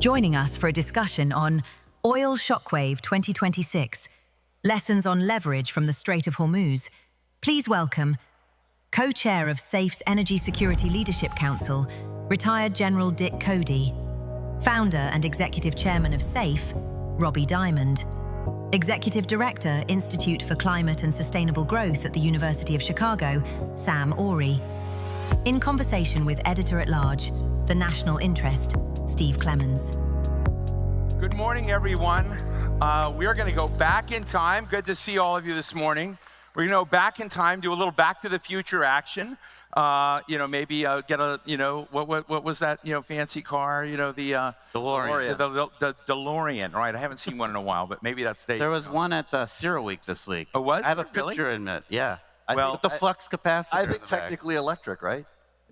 joining us for a discussion on Oil Shockwave 2026, Lessons on Leverage from the Strait of Hormuz. Please welcome Co-Chair of SAFE's Energy Security Leadership Council, retired General Dick Cody, Founder and Executive Chairman of SAFE, Robbie Diamond, Executive Director, Institute for Climate and Sustainable Growth at the University of Chicago, Sam Ori. In conversation with Editor-at-Large, The National Interest, Steve Clemons. Good morning, everyone. We are going to go back in time. Good to see all of you this morning. We're going to go back in time, do a little Back to the Future action. Maybe get a, what was that, fancy car? The DeLorean. The DeLorean, right? I haven't seen one in a while, but maybe that's There was one at the Zero Week this week. Oh, was? I have a Really? picture in it. Yeah. With the flux capacitor. I think technically electric, right?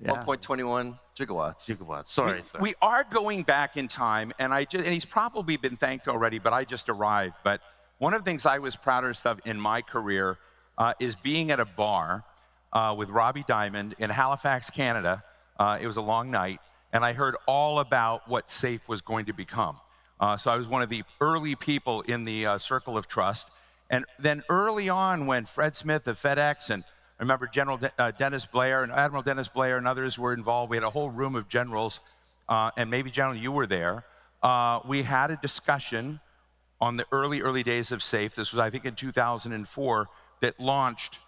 Yeah. 1.21 gigawatts. Sorry. We are going back in time, and he's probably been thanked already, but I just arrived. But one of the things I was proudest of in my career is being at a bar with Robbie Diamond in Halifax, Canada. It was a long night, and I heard all about what SAFE was going to become. So I was one of the early people in the circle of trust. And then early on, when Fred Smith of FedEx, and I remember General Dennis Blair and Admiral Dennis Blair and others were involved, we had a whole room of generals, and maybe, General, you were there. We had a discussion on the early days of SAFE. This was, I think, in 2004, that launched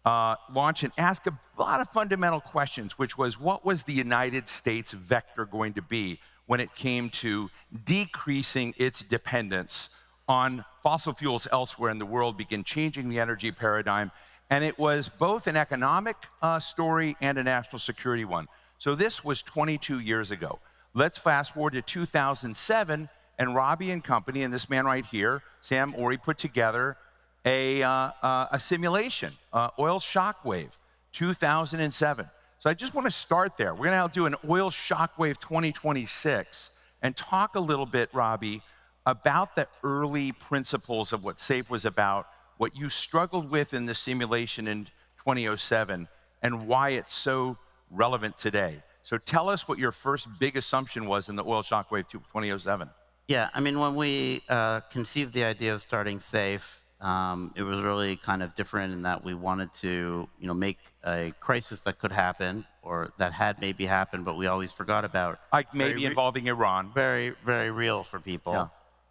and asked a lot of fundamental questions, which was, what was the United States vector going to be when it came to decreasing its dependence on fossil fuels elsewhere in the world, begin changing the energy paradigm. And it was both an economic story and a national security one. So this was 22 years ago. Let's fast forward to 2007, and Robbie and company, and this man right here, Sam Ori, put together a simulation, Oil Shockwave, 2007. So I just want to start there. We're going to do an Oil Shockwave 2026 and talk a little bit, Robbie, about the early principles of what SAFE was about, what you struggled with in the simulation in 2007, and why it's so relevant today. So tell us what your first big assumption was in the Oil Shockwave 2007. Yeah, I mean, when we conceived the idea of starting SAFE, it was really kind of different in that we wanted to, make a crisis that could happen or that had maybe happened, but we always forgot about. Like maybe involving Iran. Very, very real for people. Yeah.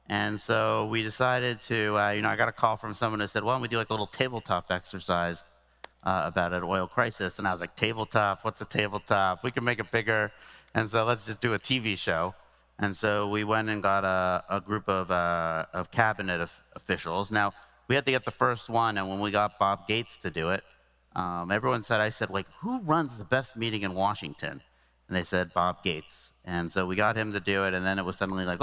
And so we decided to, I got a call from someone who said, why don't we do like a little tabletop exercise about an oil crisis? And I was like, tabletop? What's a tabletop? We can make it bigger. And so let's just do a TV show. And so we went and got a group of cabinet officials. Now, we had to get the first one, and when we got Bob Gates to do it, everyone said, who runs the best meeting in Washington? And they said, Bob Gates. And so we got him to do it, and then it was suddenly like,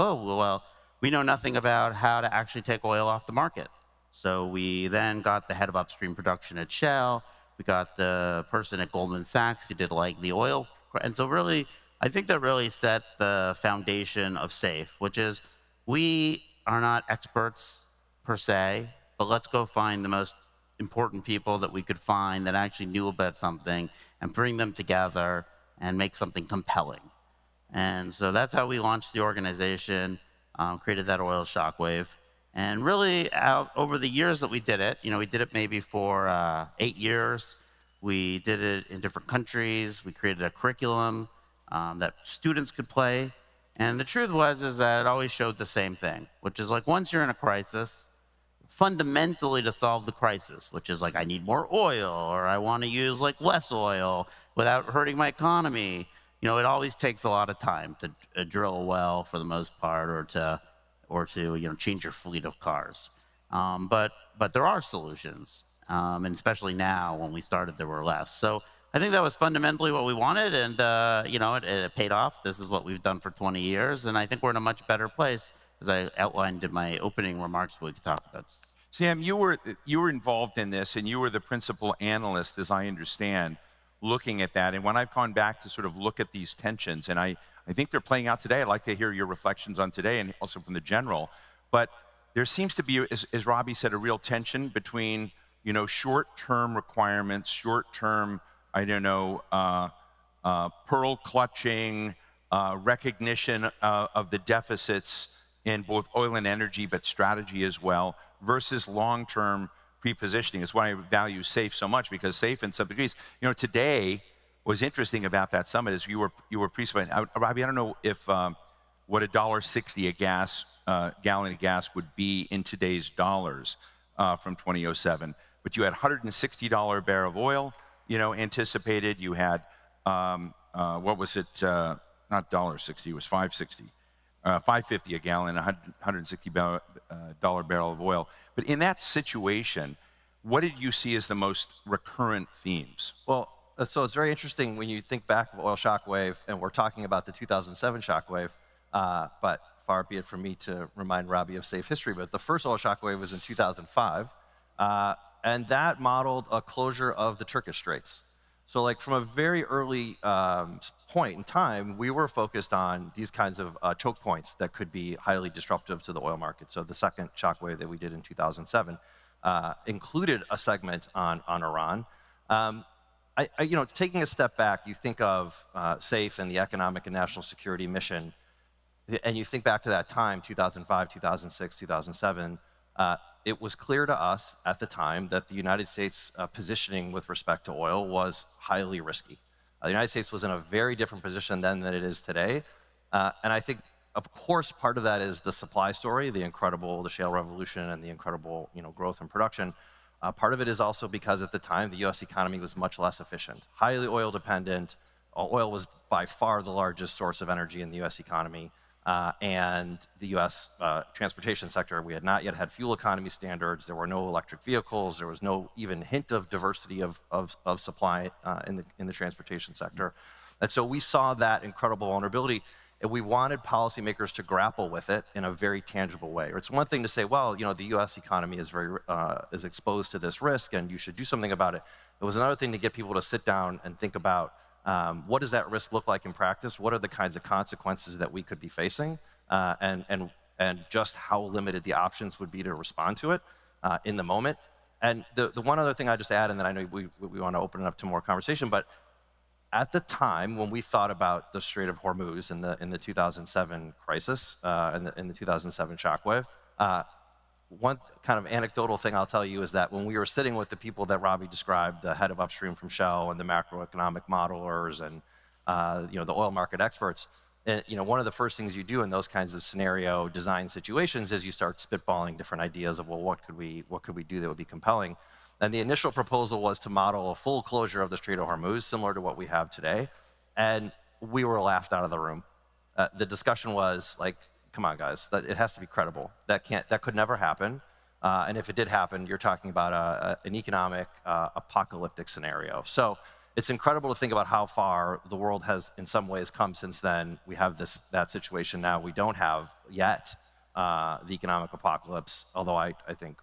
we know nothing about how to actually take oil off the market. So we then got the head of upstream production at Shell. We got the person at Goldman Sachs who did the oil. And so really, I think that really set the foundation of SAFE, which is we are not experts per se, but let's go find the most important people that we could find that actually knew about something and bring them together and make something compelling. And so that's how we launched the organization. Created that Oil Shockwave. And really, over the years that we did it, we did it maybe for 8 years. We did it in different countries. We created a curriculum that students could play. And the truth is that it always showed the same thing, which is once you're in a crisis, fundamentally to solve the crisis, which is I need more oil, or I want to use less oil without hurting my economy. It always takes a lot of time to drill a well for the most part, or to change your fleet of cars. But there are solutions, and especially now when we started, there were less. So I think that was fundamentally what we wanted, and it paid off. This is what we've done for 20 years, and I think we're in a much better place, as I outlined in my opening remarks. We could talk about. Sam, you were involved in this, and you were the principal analyst, as I understand, looking at that. And when I've gone back to sort of look at these tensions, and I think they're playing out today. I'd like to hear your reflections on today and also from the general. But there seems to be, as Robbie said, a real tension between, short-term requirements, short-term, pearl clutching, recognition of the deficits in both oil and energy, but strategy as well, versus long-term pre-positioning. It's why I value SAFE so much, because SAFE in some degrees, today, what's interesting about that summit is you were pre-spent. Robbie, I don't know if what $1.60 a gallon of gas would be in today's dollars from 2007, but you had $160 a barrel of oil, anticipated. You had what was it? Not $1.60, it was $5.60. 550 a gallon, $160 barrel of oil. But in that situation, what did you see as the most recurrent themes? Well, so it's very interesting when you think back of Oil Shockwave, and we're talking about the 2007 shockwave, but far be it from me to remind Robbie of safe history, but the first Oil Shockwave was in 2005, and that modeled a closure of the Turkish Straits. So like from a very early point in time, we were focused on these kinds of choke points that could be highly disruptive to the oil market. So the second shockwave that we did in 2007 included a segment on Iran. Taking a step back, you think of SAFE and the economic and national security mission, and you think back to that time, 2005, 2006, 2007, it was clear to us at the time that the United States positioning with respect to oil was highly risky. The United States was in a very different position then than it is today. And I think, of course, part of that is the supply story, the shale revolution and the incredible growth in production. Part of it is also because at the time, the US economy was much less efficient, highly oil dependent. Oil was by far the largest source of energy in the US economy. And the US transportation sector, we had not yet had fuel economy standards. There were no electric vehicles. There was no even hint of diversity of supply in the transportation sector. And so we saw that incredible vulnerability, and we wanted policymakers to grapple with it in a very tangible way. It's one thing to say, well, the US economy is exposed to this risk and you should do something about it. It was another thing to get people to sit down and think about what does that risk look like in practice? What are the kinds of consequences that we could be facing? And just how limited the options would be to respond to it in the moment. And the one other thing I just add, and then I know we want to open it up to more conversation, but at the time when we thought about the Strait of Hormuz in the 2007 crisis, in the 2007 shockwave, one kind of anecdotal thing I'll tell you is that when we were sitting with the people that Robbie described, the head of upstream from Shell and the macroeconomic modelers and the oil market experts, one of the first things you do in those kinds of scenario design situations is you start spitballing different ideas of, well, what could we do that would be compelling? And the initial proposal was to model a full closure of the Strait of Hormuz, similar to what we have today, and we were laughed out of the room. The discussion was like, come on, guys, it has to be credible. That could never happen. And if it did happen, you're talking about an economic apocalyptic scenario. So it's incredible to think about how far the world has, in some ways, come since then. We have that situation now. We don't have yet the economic apocalypse, although I think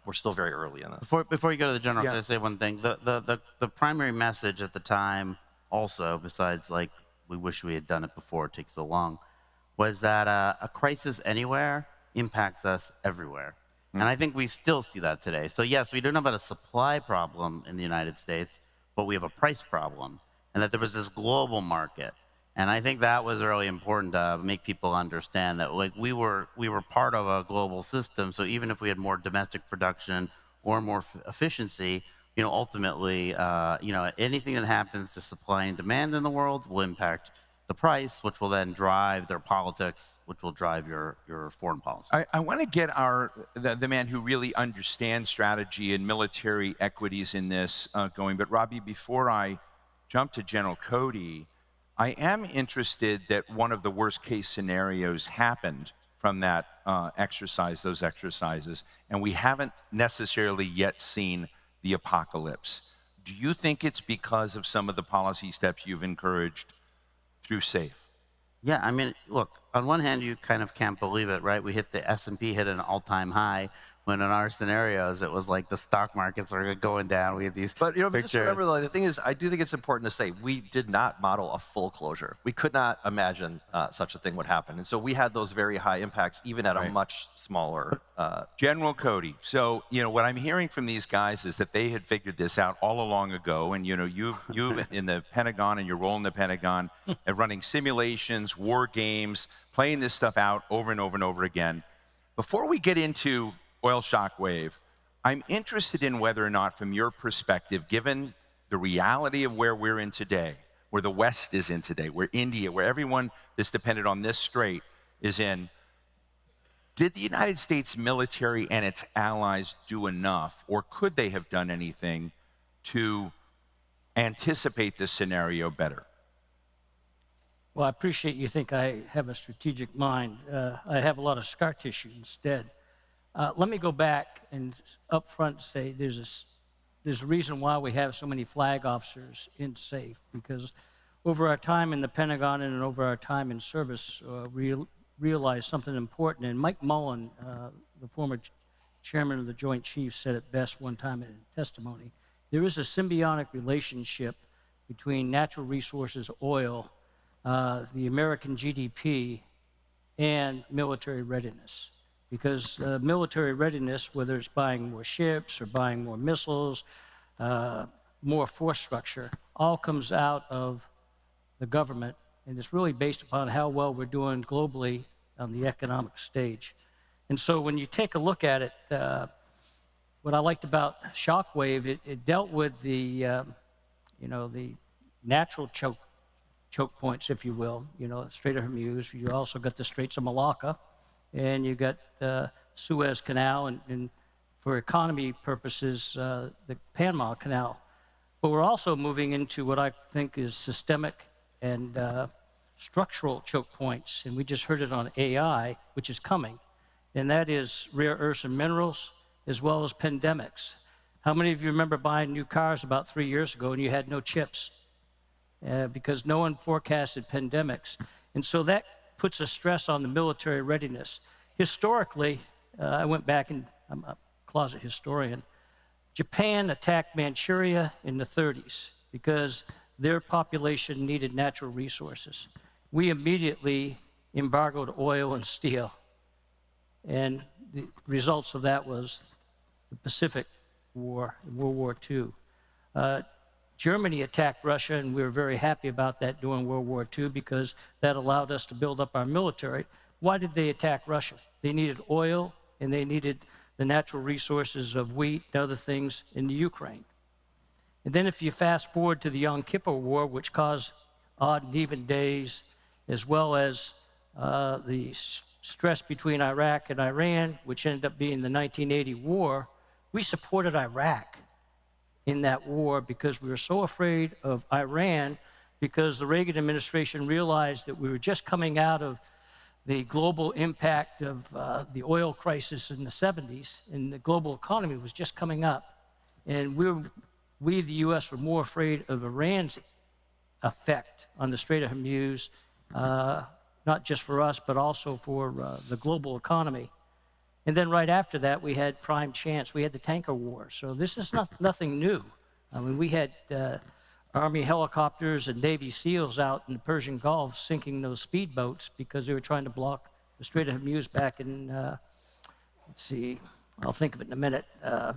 we're still very early in this. Before you go to the general, can I say one thing? The primary message at the time, also, besides like we wish we had done it before, it takes so long, was that a crisis anywhere impacts us everywhere. And I think we still see that today. So yes, we don't have a supply problem in the United States, but we have a price problem, and that there was this global market. And I think that was really important to make people understand that like we were part of a global system. So even if we had more domestic production or more efficiency, ultimately, anything that happens to supply and demand in the world will impact the price, which will then drive their politics, which will drive your foreign policy. I want to get the man who really understands strategy and military equities in this going. But Robbie, before I jump to General Cody, I am interested that one of the worst case scenarios happened from that those exercises, and we haven't necessarily yet seen the apocalypse. Do you think it's because of some of the policy steps you've encouraged through SAFE? Yeah, I mean, look, on one hand, you kind of can't believe it, right? We hit the S&P hit an all-time high. when in our scenarios, it was like the stock markets are going down. We had these But just pictures. remember, though, the thing is, I do think it's important to say we did not model a full closure. We could not imagine such a thing would happen. And so we had those very high impacts, even at a much smaller. General Cody, so, what I'm hearing from these guys is that they had figured this out all along ago. And, you've in the Pentagon and your role in the Pentagon and running simulations, war games, playing this stuff out over and over and over again. Before we get into Oil Shockwave, I'm interested in whether or not, from your perspective, given the reality of where we're in today, where the West is in today, where India, where everyone that's dependent on this strait is in, did the United States military and its allies do enough, or could they have done anything to anticipate this scenario better? Well, I appreciate you think I have a strategic mind. I have a lot of scar tissue instead. Let me go back and up front say there's a reason why we have so many flag officers in SAFE, because over our time in the Pentagon and over our time in service, we realized something important. And Mike Mullen, the former chairman of the Joint Chiefs, said it best one time in a testimony. There is a symbiotic relationship between natural resources, oil, the American GDP, and military readiness. Because military readiness, whether it's buying more ships or buying more missiles, more force structure, all comes out of the government, and it's really based upon how well we're doing globally on the economic stage. And so when you take a look at it, what I liked about Shockwave, it dealt with the natural choke points, if you will, Strait of Hormuz. You also got the Straits of Malacca, and you got the Suez Canal, and for economy purposes, the Panama Canal. But we're also moving into what I think is systemic and structural choke points, and we just heard it on AI, which is coming, and that is rare earths and minerals, as well as pandemics. How many of you remember buying new cars about 3 years ago and you had no chips? Because no one forecasted pandemics. And so that puts a stress on the military readiness. Historically, I went back, and I'm a closet historian, Japan attacked Manchuria in the 30s because their population needed natural resources. We immediately embargoed oil and steel. And the results of that was the Pacific War, World War II. Germany attacked Russia, and we were very happy about that during World War II because that allowed us to build up our military. Why did they attack Russia? They needed oil, and they needed the natural resources of wheat and other things in the Ukraine. And then if you fast forward to the Yom Kippur War, which caused odd and even days, as well as the stress between Iraq and Iran, which ended up being the 1980 war, we supported Iraq in that war because we were so afraid of Iran, because the Reagan administration realized that we were just coming out of the global impact of the oil crisis in the 70s, and the global economy was just coming up. And we, the U.S., were more afraid of Iran's effect on the Strait of Hormuz, not just for us, but also for the global economy. And then right after that, we had prime chance. We had the tanker war. So this is nothing new. I mean, we had Army helicopters and Navy SEALs out in the Persian Gulf sinking those speedboats because they were trying to block the Strait of Hormuz back in, let's see, I'll think of it in a minute,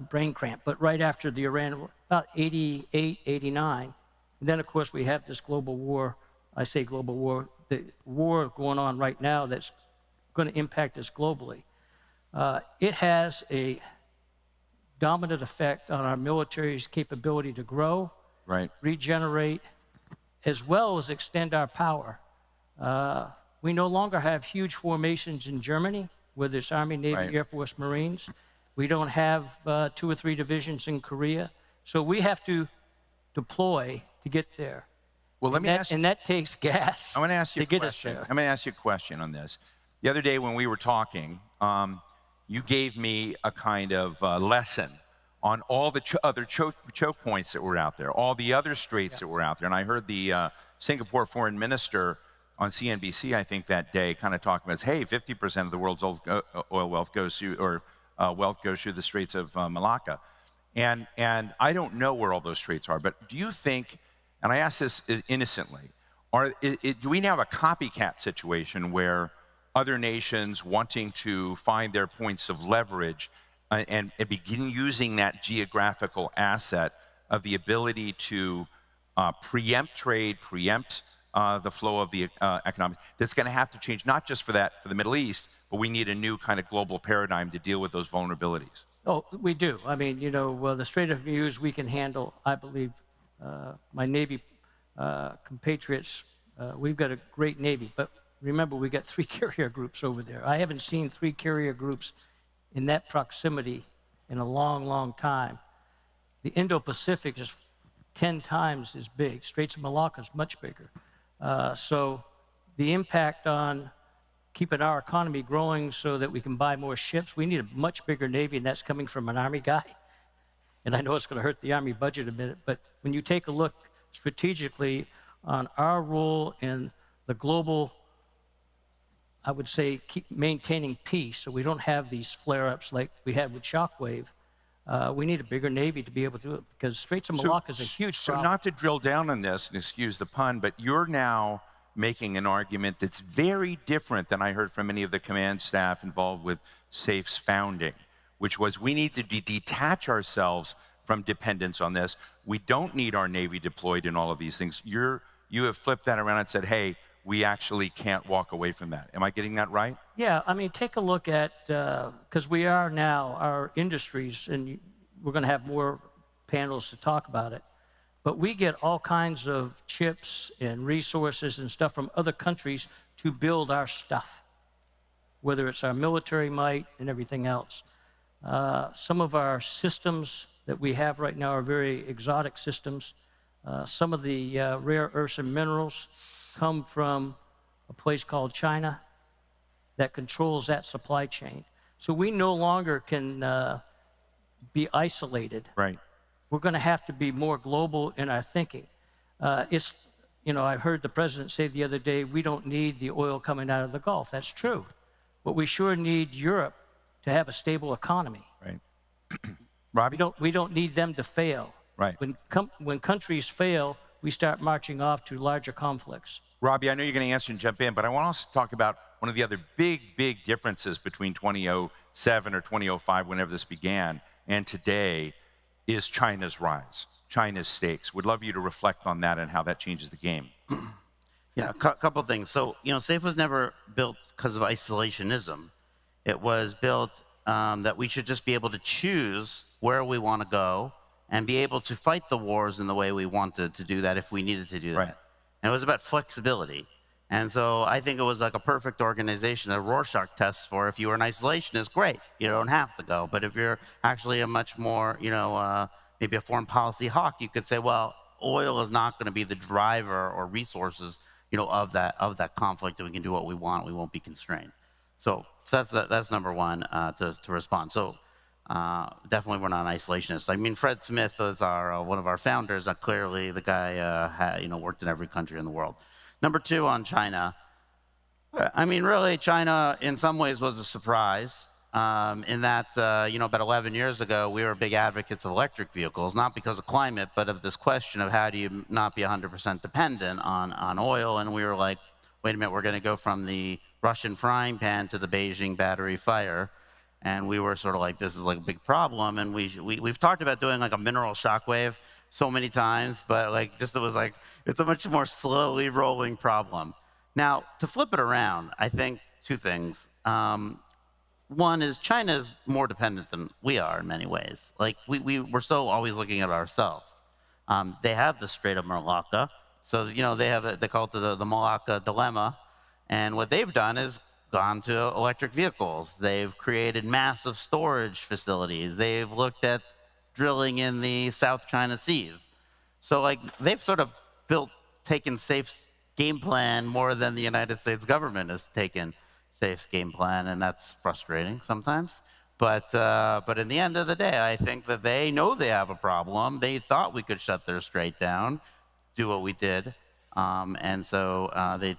brain cramp. But right after the Iran, about 88, 89. And then, of course, we have this global war. I say global war, the war going on right now that's going to impact us globally. It has a dominant effect on our military's capability to grow, regenerate, as well as extend our power. We no longer have huge formations in Germany, whether it's Army, Navy, Air Force, Marines. We don't have 2 or 3 divisions in Korea. So we have to deploy to get there. Well, let me ask you, and that takes gas I want to ask you to get us there. I'm going to ask you a question on this. The other day when we were talking, you gave me a kind of lesson on all the other choke points that were out there, all the other straits that were out there. And I heard the Singapore foreign minister on CNBC, I think that day, kind of talking about, hey, 50% of the world's oil wealth goes through, or wealth goes through the Straits of Malacca. And I don't know where all those straits are, but do you think, and I ask this innocently, do we now have a copycat situation where other nations wanting to find their points of leverage and begin using that geographical asset of the ability to preempt trade, preempt the flow of the economics? That's going to have to change, not just for the Middle East, but we need a new kind of global paradigm to deal with those vulnerabilities. Oh, we do. I mean, you know, the Strait of Hormuz we can handle. I believe my Navy compatriots, we've got a great Navy, but remember, we got 3 carrier groups over there. I haven't seen 3 carrier groups in that proximity in a long, long time. The Indo-Pacific is 10 times as big. Straits of Malacca is much bigger. So the impact on keeping our economy growing so that we can buy more ships, we need a much bigger Navy, and that's coming from an Army guy. And I know it's going to hurt the Army budget a minute, but when you take a look strategically on our role in the global, I would say, keep maintaining peace so we don't have these flare-ups like we had with Shockwave, we need a bigger Navy to be able to do it, because Straits of Malacca is a huge problem. So not to drill down on this, and excuse the pun, but you're now making an argument that's very different than I heard from many of the command staff involved with SAFE's founding, which was we need to detach ourselves from dependence on this. We don't need our Navy deployed in all of these things. You have flipped that around and said, hey, we actually can't walk away from that. Am I getting that right? Yeah, I mean, take a look at, because we are now, our industries, and we're going to have more panels to talk about it, but we get all kinds of chips and resources and stuff from other countries to build our stuff, whether it's our military might and everything else. Some of our systems that we have right now are very exotic systems. Some of the rare earths and minerals come from a place called China that controls that supply chain. So we no longer can be isolated. Right. We're going to have to be more global in our thinking. It's, you know, I heard the president say the other day, we don't need the oil coming out of the Gulf. That's true. But we sure need Europe to have a stable economy. Right. Robbie? We don't need them to fail. Right. When countries fail, we start marching off to larger conflicts. Robbie, I know you're going to answer and jump in, but I want us to talk about one of the other big differences between 2007 or 2005, whenever this began, and today is China's rise, China's stakes. Would love you to reflect on that and how that changes the game. Yeah, a couple things. So, you know, SAFE was never built because of isolationism. It was built that we should just be able to choose where we want to go and be able to fight the wars in the way we wanted to do that if we needed to do that. Right. And it was about flexibility. And so I think it was like a perfect organization, a Rorschach test for if you were an isolationist, great, you don't have to go. But if you're actually a much more, you know, maybe a foreign policy hawk, you could say, well, oil is not going to be the driver or resources, you know, of that conflict, and we can do what we want, we won't be constrained. So that's number one to respond. So definitely we're not isolationists. I mean, Fred Smith is one of our founders. Clearly, the guy worked in every country in the world. Number two, on China. I mean, really, China in some ways was a surprise in that, about 11 years ago, we were big advocates of electric vehicles, not because of climate, but of this question of how do you not be 100% dependent on oil. And we were like, wait a minute, we're going to go from the Russian frying pan to the Beijing battery fire. And we were sort of like, this is like a big problem. And we've talked about doing like a mineral shockwave so many times, but like it was like, it's a much more slowly rolling problem. Now, to flip it around, I think two things. One is China is more dependent than we are in many ways. Like we're so always looking at ourselves. They have the Strait of Malacca. So, they call it the Malacca dilemma. And what they've done is gone to electric vehicles. They've created massive storage facilities. They've looked at drilling in the South China Seas. So like they've sort of taken SAFE's game plan more than the United States government has taken SAFE's game plan, and that's frustrating sometimes. But in the end of the day, I think that they know they have a problem. They thought we could shut their strait down, do what we did. And so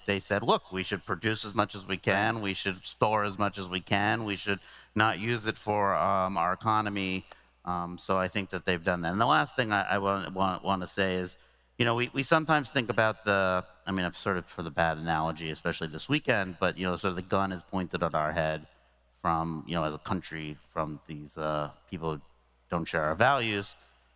they said, look, we should produce as much as we can. We should store as much as we can. We should not use it for our economy. So I think that they've done that. And the last thing I want to say is, you know, we sometimes think about I mean, I've sort of for the bad analogy, especially this weekend, but, you know, sort of the gun is pointed at our head from, you know, as a country, from these people who don't share our values.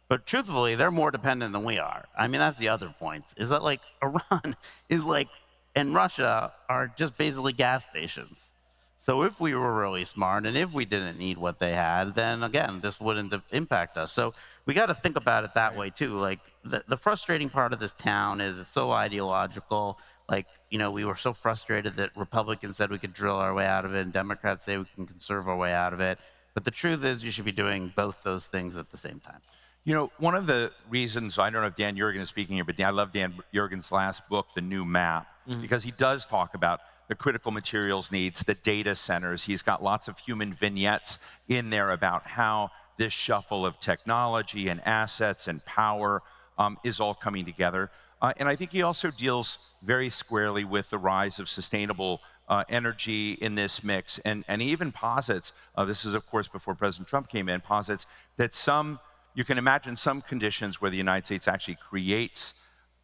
But truthfully, they're more dependent than we are. I mean, that's the other point, is that like Iran is like, and Russia are just basically gas stations. So if we were really smart and if we didn't need what they had, then again, this wouldn't have impact us. So we got to think about it that way too. Like the frustrating part of this town is it's so ideological. Like, you know, we were so frustrated that Republicans said we could drill our way out of it and Democrats say we can conserve our way out of it. But the truth is you should be doing both those things at the same time. You know, one of the reasons, I don't know if Dan Yergin is speaking here, but I love Dan Yergin's last book, The New Map, because he does talk about the critical materials needs, the data centers. He's got lots of human vignettes in there about how this shuffle of technology and assets and power is all coming together. And I think he also deals very squarely with the rise of sustainable energy in this mix. And he even posits, this is of course before President Trump came in, posits that you can imagine some conditions where the United States actually creates,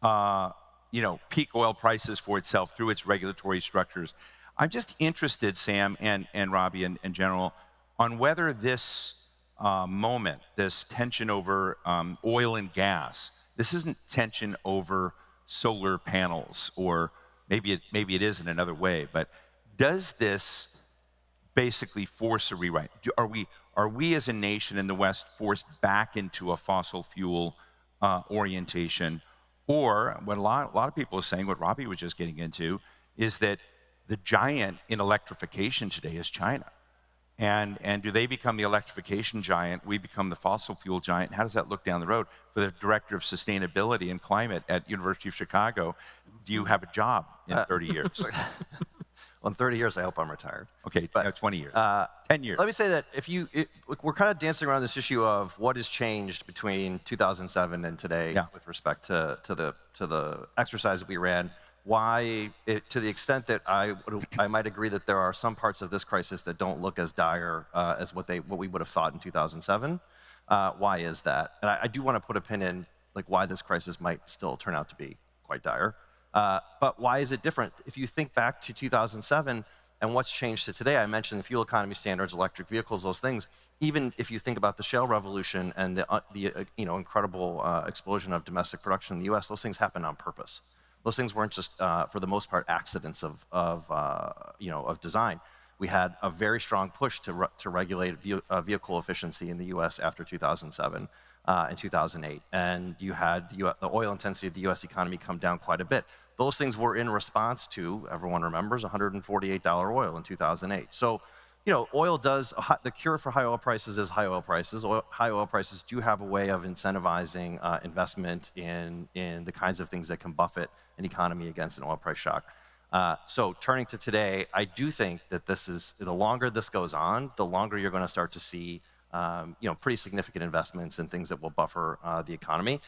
you know, peak oil prices for itself through its regulatory structures. I'm just interested, Sam and Robbie in general, on whether this moment, this tension over oil and gas, this isn't tension over solar panels, or maybe it is in another way, but does this basically force a rewrite? Are we as a nation in the West forced back into a fossil fuel orientation? Or what a lot of people are saying, what Robbie was just getting into, is that the giant in electrification today is China. And do they become the electrification giant? We become the fossil fuel giant. How does that look down the road? For the director of sustainability and climate at University of Chicago, do you have a job in 30 years? Well, in 30 years, I hope I'm retired. Okay, but 20 years, 10 years. Let me say that we're kind of dancing around this issue of what has changed between 2007 and today with respect to the exercise that we ran. Why, to the extent that I might agree that there are some parts of this crisis that don't look as dire as what we would have thought in 2007. Why is that? And I do want to put a pin in like why this crisis might still turn out to be quite dire. But why is it different? If you think back to 2007 and what's changed to today, I mentioned the fuel economy standards, electric vehicles, those things. Even if you think about the shale revolution and the you know, incredible explosion of domestic production in the U.S., those things happened on purpose. Those things weren't just, for the most part, accidents of design. We had a very strong push to regulate vehicle efficiency in the U.S. after 2007 and 2008. And you had the oil intensity of the U.S. economy come down quite a bit. Those things were in response to, everyone remembers, $148 oil in 2008. So, you know, the cure for high oil prices is high oil prices. High oil prices do have a way of incentivizing investment in the kinds of things that can buffet an economy against an oil price shock. So turning to today, I do think that the longer this goes on, the longer you're going to start to see you know, pretty significant investments in things that will buffer the economy.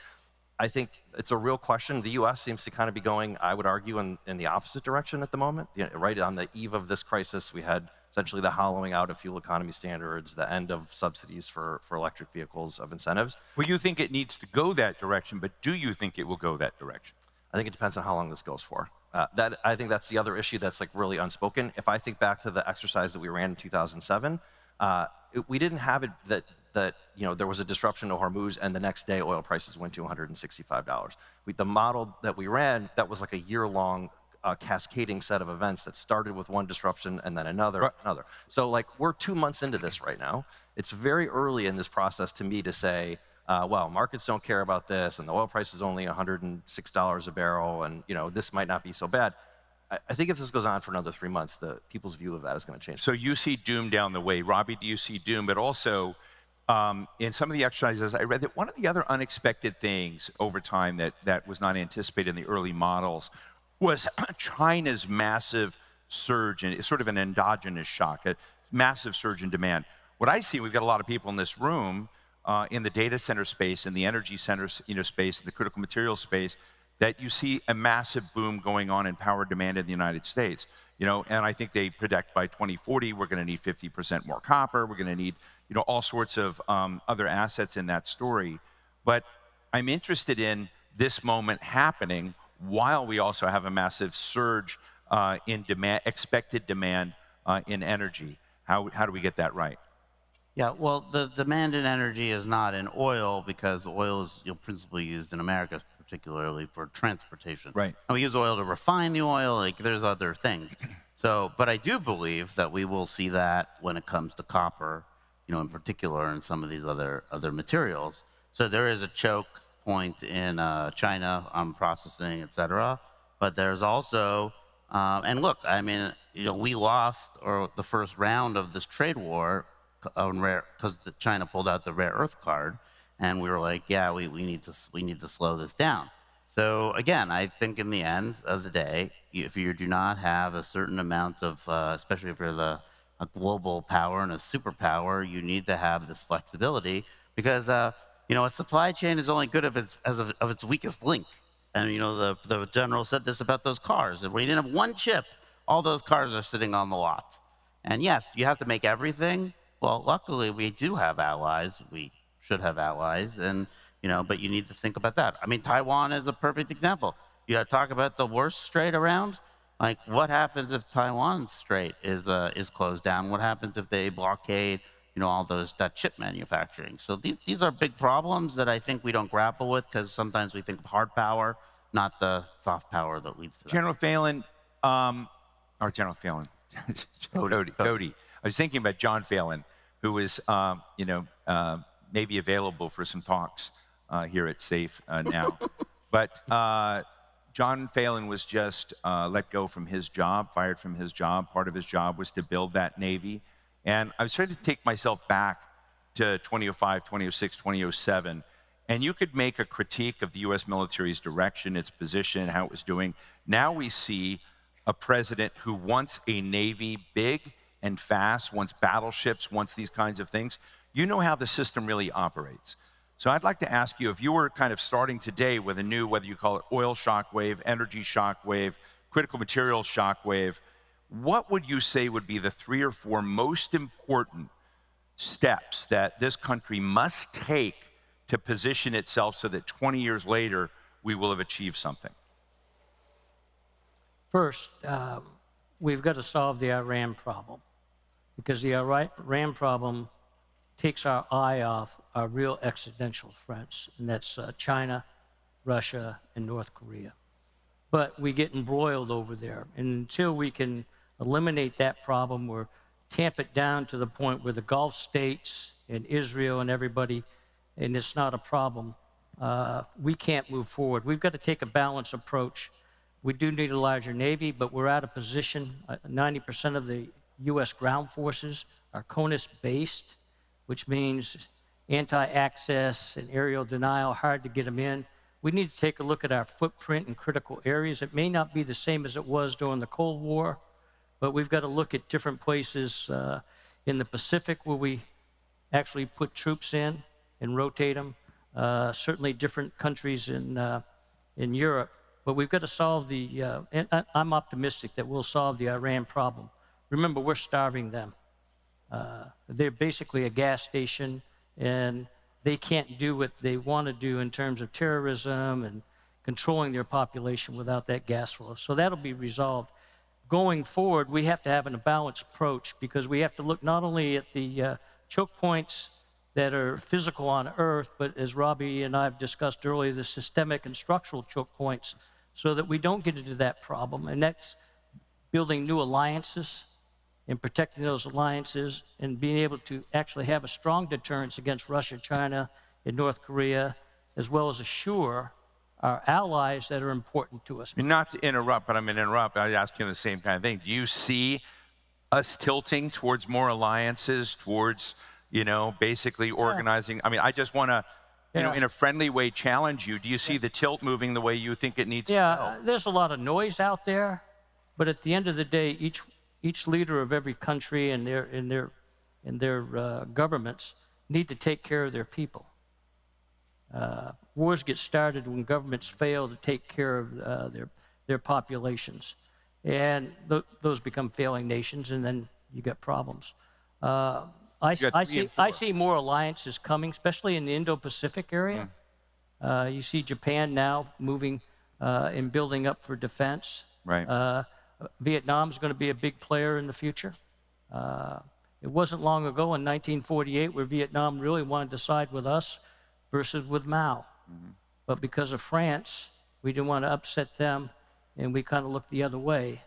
I think it's a real question. The U.S. seems to kind of be going, I would argue, in the opposite direction at the moment. You know, right on the eve of this crisis, we had essentially the hollowing out of fuel economy standards, the end of subsidies for electric vehicles, of incentives. Well, you think it needs to go that direction, but do you think it will go that direction? I think it depends on how long this goes for. I think that's the other issue that's like really unspoken. If I think back to the exercise that we ran in 2007, we didn't have it that you know, there was a disruption to Hormuz and the next day oil prices went to $165. The model that we ran, that was like a year-long cascading set of events that started with one disruption and then another. So like we're 2 months into this right now. It's very early in this process to me to say, well, markets don't care about this and the oil price is only $106 a barrel and you know, this might not be so bad. I think if this goes on for another 3 months, people's view of that is going to change. So you see doom down the way. Robbie, do you see doom? But also, in some of the exercises, I read that one of the other unexpected things over time that was not anticipated in the early models was China's massive surge, and it's sort of an endogenous shock, a massive surge in demand. What I see, we've got a lot of people in this room in the data center space, in the energy center space, in the critical materials space, that you see a massive boom going on in power demand in the United States. And I think they predict by 2040 we're going to need 50% more copper. We're going to need, all sorts of other assets in that story. But I'm interested in this moment happening while we also have a massive surge in demand, expected demand in energy. How do we get that right? Yeah, well, the demand in energy is not in oil because oil is principally used in America, particularly for transportation. Right. And we use oil to refine the oil. Like, there's other things. So, but I do believe that we will see that when it comes to copper, in particular, and some of these other materials. So there is a choke point in China on processing, et cetera. But there's also, and look, I mean, we lost the first round of this trade war on because China pulled out the rare earth card, and we were like, yeah, we need to slow this down. So again, I think in the end of the day, if you do not have a certain amount of, especially if you're a global power and a superpower, you need to have this flexibility because a supply chain is only good if it's of its weakest link. And the general said this about those cars. And when you didn't have one chip, all those cars are sitting on the lot. And yes, do you have to make everything? Well, luckily we do have allies. We should have allies, and but you need to think about that. I mean, Taiwan is a perfect example. You got to talk about the worst strait around. Like, what happens if Taiwan Strait is closed down? What happens if they blockade, all that chip manufacturing? So these are big problems that I think we don't grapple with because sometimes we think of hard power, not the soft power that leads to that. General Phelan, or General Phelan, Cody. I was thinking about John Phelan, who is, maybe available for some talks here at SAFE now. But John Phelan was just let go from his job, fired from his job. Part of his job was to build that Navy. And I was trying to take myself back to 2005, 2006, 2007. And you could make a critique of the U.S. military's direction, its position, how it was doing. Now we see a president who wants a Navy big and fast, wants battleships, wants these kinds of things. You know how the system really operates. So I'd like to ask you, if you were kind of starting today with a new, whether you call it oil shockwave, energy shockwave, critical materials shockwave, what would you say would be the 3 or 4 most important steps that this country must take to position itself so that 20 years later, we will have achieved something? First, we've got to solve the Iran problem because the Iran problem takes our eye off our real existential threats, and that's China, Russia, and North Korea. But we get embroiled over there, and until we can eliminate that problem or tamp it down to the point where the Gulf states and Israel and everybody, and it's not a problem, we can't move forward. We've got to take a balanced approach. We do need a larger Navy, but we're out of position. 90% of the U.S. ground forces are CONUS-based, which means anti-access and aerial denial, hard to get them in. We need to take a look at our footprint in critical areas. It may not be the same as it was during the Cold War, but we've got to look at different places in the Pacific where we actually put troops in and rotate them. Certainly different countries in Europe. But we've got to solve and I'm optimistic that we'll solve the Iran problem. Remember, we're starving them. They're basically a gas station, and they can't do what they want to do in terms of terrorism and controlling their population without that gas flow. So that'll be resolved. Going forward, we have to have a balanced approach because we have to look not only at the choke points that are physical on Earth, but as Robbie and I have discussed earlier, the systemic and structural choke points so that we don't get into that problem. And that's building new alliances and protecting those alliances and being able to actually have a strong deterrence against Russia, China, and North Korea, as well as assure our allies that are important to us. And not to interrupt, but I'm going to interrupt. I ask you the same kind of thing. Do you see us tilting towards more alliances, towards, basically organizing? I mean, I just want to, in a friendly way, challenge you. Do you see the tilt moving the way you think it needs to go? There's a lot of noise out there, but at the end of the day, each leader of every country and their governments need to take care of their people. Wars get started when governments fail to take care of their populations. And those become failing nations, and then you get problems. I see more alliances coming, especially in the Indo-Pacific area. You see Japan now moving and building up for defense. Right. Vietnam's going to be a big player in the future. It wasn't long ago in 1948 where Vietnam really wanted to side with us versus with Mao. But because of France, we didn't want to upset them, and we kind of looked the other way,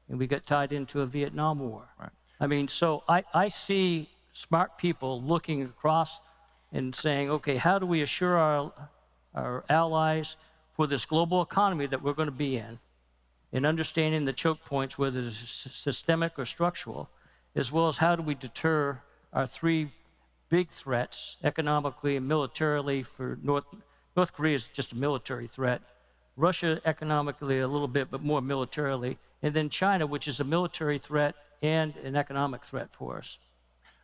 and we got tied into a Vietnam War. Right. I mean, so I see smart people looking across and saying, okay, how do we assure our allies for this global economy that we're going to be in, and understanding the choke points, whether it's systemic or structural, as well as how do we deter our three big threats, economically and militarily. For North Korea is just a military threat, Russia economically a little bit, but more militarily, and then China, which is a military threat and an economic threat for us.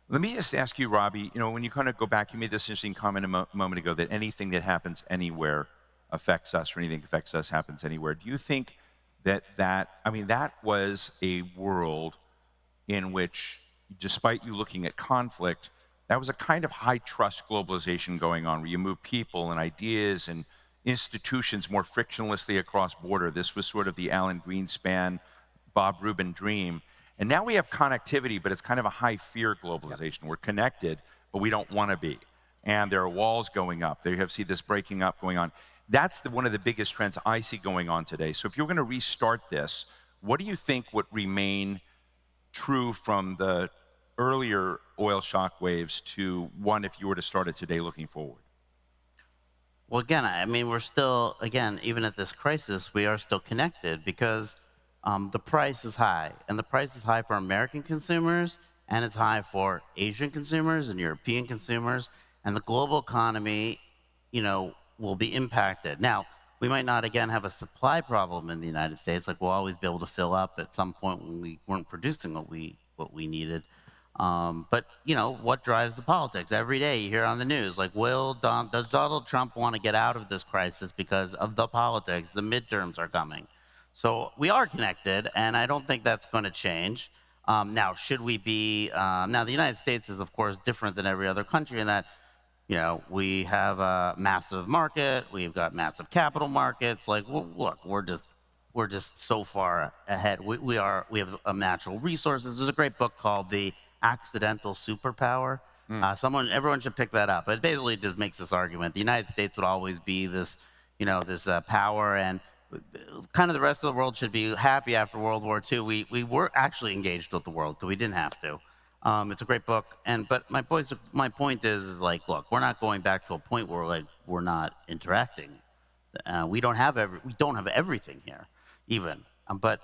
Let me just ask you, Robbie, when you kind of go back, you made this interesting comment a moment ago that anything that happens anywhere affects us, or anything that affects us happens anywhere. Do you think that was a world in which, despite you looking at conflict, that was a kind of high trust globalization going on, where you move people and ideas and institutions more frictionlessly across border? This was sort of the Alan Greenspan, Bob Rubin dream. And now we have connectivity, but it's kind of a high fear globalization. Yep. We're connected, but we don't want to be. And there are walls going up. There you see this breaking up going on. That's one of the biggest trends I see going on today. So if you're going to restart this, what do you think would remain true from the earlier oil shock waves to one if you were to start it today looking forward? Well, again, I mean, we're still, again, even at this crisis, we are still connected because the price is high. And the price is high for American consumers, and it's high for Asian consumers and European consumers. And the global economy, will be impacted. Now, we might not, again, have a supply problem in the United States. Like, we'll always be able to fill up at some point when we weren't producing what we needed. But, what drives the politics? Every day you hear on the news, like, does Donald Trump want to get out of this crisis because of the politics? The midterms are coming. So we are connected, and I don't think that's going to change. Now, should we be... now, the United States is, of course, different than every other country in that, we have a massive market. We've got massive capital markets. Like, look, we're just so far ahead. We have natural resources. There's a great book called The Accidental Superpower. Everyone should pick that up. It basically just makes this argument: the United States would always be this, this power, and kind of the rest of the world should be happy after World War II. We were actually engaged with the world because we didn't have to. It's a great book, but my point is like, look, we're not going back to a point where we're not interacting. We don't have everything here, even. But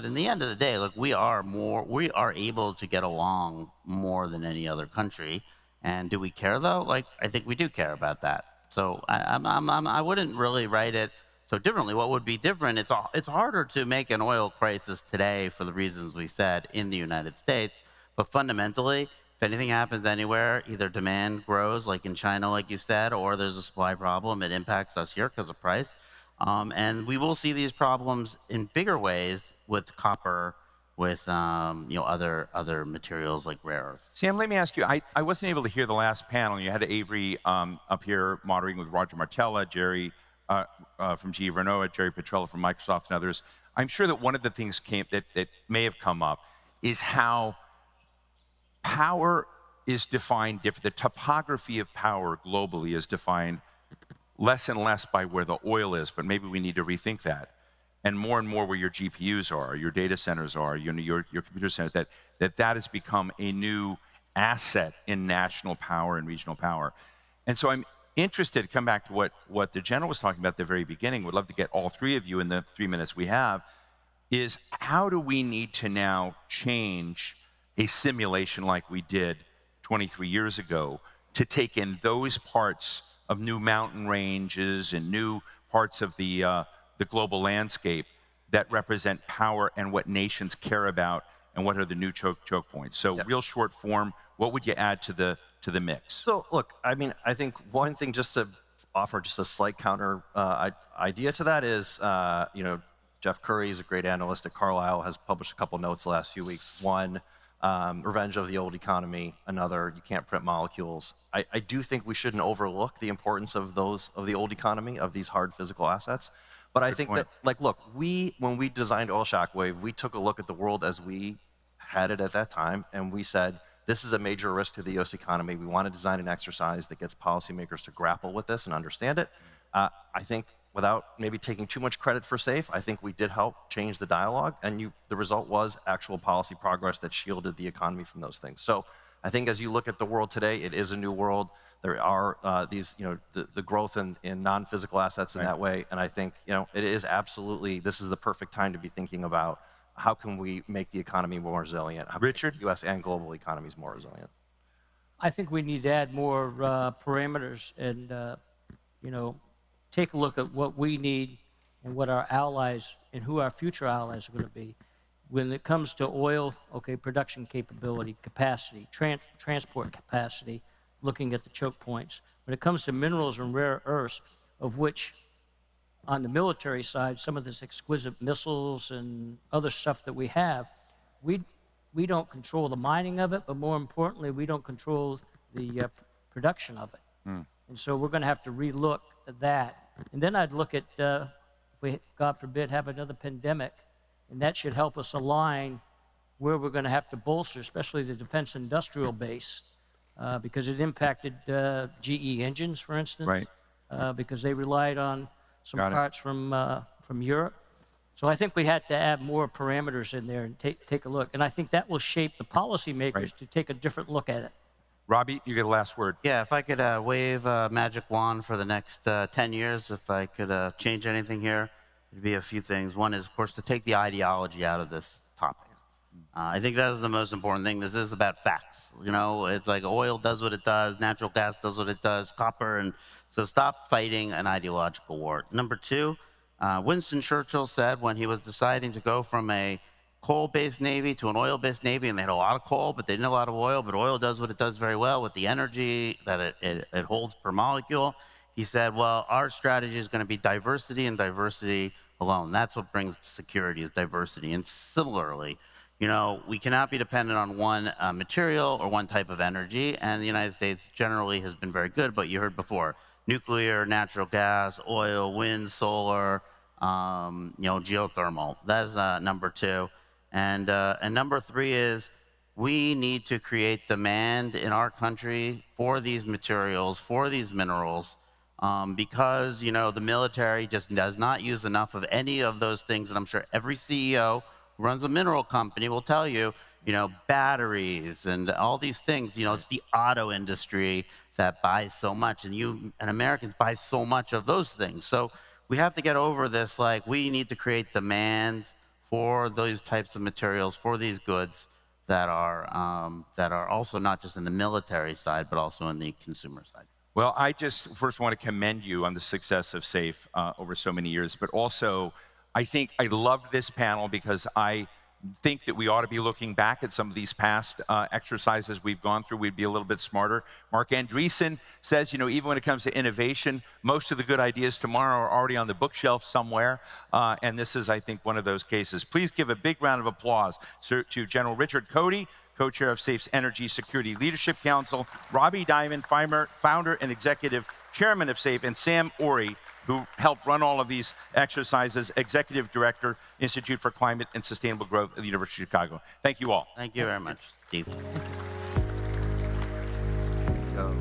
in the end of the day, look, we are able to get along more than any other country. And do we care though? Like, I think we do care about that. So I wouldn't really write it so differently. What would be different? It's harder to make an oil crisis today for the reasons we said in the United States. But fundamentally, if anything happens anywhere, either demand grows, like in China, like you said, or there's a supply problem, it impacts us here because of price. And we will see these problems in bigger ways with copper, with other materials like rare earths. Sam, let me ask you, I wasn't able to hear the last panel. You had Avery up here moderating with Roger Martella, Jerry from GE Vernova, Jerry Petrella from Microsoft, and others. I'm sure that one of the things that may have come up is how power is defined different. The topography of power globally is defined less and less by where the oil is, but maybe we need to rethink that. And more where your GPUs are, your data centers are, your computer centers, that has become a new asset in national power and regional power. And so I'm interested to come back to what the general was talking about at the very beginning. Would love to get all three of you in the 3 minutes we have, is how do we need to now change a simulation like we did 23 years ago to take in those parts of new mountain ranges and new parts of the global landscape that represent power and what nations care about and what are the new choke points. So real short form, what would you add to the mix? So look, I mean, I think one thing just to offer just a slight counter idea to that is, Jeff Curry is a great analyst at Carlyle, has published a couple notes the last few weeks. One, revenge of the old economy. Another, you can't print molecules. I do think we shouldn't overlook the importance of the old economy, of these hard physical assets. But I think that, look, when we designed Oil Shockwave, we took a look at the world as we had it at that time, and we said, this is a major risk to the U.S. economy. We want to design an exercise that gets policymakers to grapple with this and understand it. I think, without maybe taking too much credit for SAFE, I think we did help change the dialogue, and the result was actual policy progress that shielded the economy from those things. So I think as you look at the world today, it is a new world. There are the growth in non-physical assets in that way, and I think it is absolutely, this is the perfect time to be thinking about how can we make the economy more resilient? How Richard? U.S. and global economies more resilient? I think we need to add more parameters and, take a look at what we need and what our allies and who our future allies are going to be. When it comes to oil, production capability, capacity, transport capacity, looking at the choke points. When it comes to minerals and rare earths, of which on the military side, some of this exquisite missiles and other stuff that we have, we don't control the mining of it, but more importantly, we don't control the production of it. And so we're going to have to relook at that. And then I'd look at, if we, God forbid, have another pandemic, and that should help us align where we're going to have to bolster, especially the defense industrial base, because it impacted GE engines, for instance, because they relied on some parts from Europe. So I think we had to add more parameters in there and take a look. And I think that will shape the policymakers to take a different look at it. Robbie, you get the last word. Yeah, if I could wave a magic wand for the next 10 years, if I could change anything here, it'd be a few things. One is, of course, to take the ideology out of this topic. I think that is the most important thing. This is about facts. It's like oil does what it does, natural gas does what it does, copper, and so stop fighting an ideological war. Number two, Winston Churchill said when he was deciding to go from a coal-based Navy to an oil-based Navy, and they had a lot of coal, but they didn't have a lot of oil, but oil does what it does very well with the energy that it holds per molecule. He said, well, our strategy is going to be diversity and diversity alone. That's what brings security, is diversity. And similarly, we cannot be dependent on one material or one type of energy, and the United States generally has been very good, but you heard before, nuclear, natural gas, oil, wind, solar, geothermal. That's number two. And number three is we need to create demand in our country for these materials, for these minerals, because, the military just does not use enough of any of those things. And I'm sure every CEO who runs a mineral company will tell you, batteries and all these things, it's the auto industry that buys so much, and Americans buy so much of those things. So we have to get over this, we need to create demand for those types of materials, for these goods that are also not just in the military side, but also in the consumer side. Well, I just first want to commend you on the success of SAFE over so many years, but also I think I love this panel because I think that we ought to be looking back at some of these past exercises we've gone through. We'd be a little bit smarter. Mark Andreessen says, even when it comes to innovation, most of the good ideas tomorrow are already on the bookshelf somewhere. And this is, I think, one of those cases. Please give a big round of applause to General Richard Cody, co-chair of SAFE's Energy Security Leadership Council, Robbie Diamond, founder and executive chairman of SAFE, and Sam Ori, who helped run all of these exercises, executive director, Institute for Climate and Sustainable Growth at the University of Chicago. Thank you all. Thank you very much, Steve. So.